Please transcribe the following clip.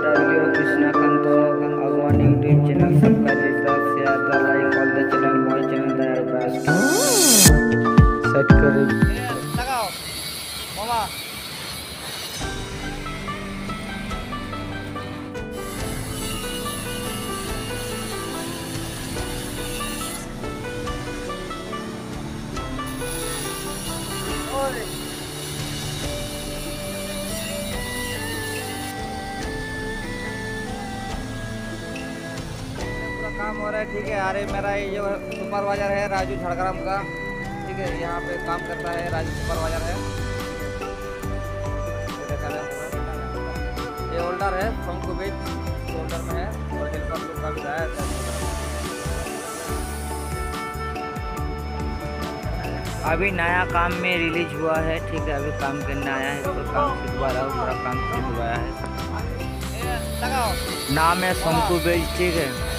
W Krishnakant Agwan YouTube channel subscribe share the like all the channel my channel the best set करें लगाओ मामा। काम हो रहा है, ठीक है। अरे मेरा ये जो सुपरवाइजर है राजू झड़ग्राम का, ठीक है, यहाँ पे काम करता है। राजू सुपरवाइजर है, ये होल्डर है शंकु बीच होल्डर में है और हेल्पर लोग का भी है। अभी नया काम में रिलीज हुआ है, ठीक है। अभी काम करने आया है तो काम से दोबारा पूरा काम शुरू हुआ है। लगाओ नाम है शंकु बीच, ठीक है।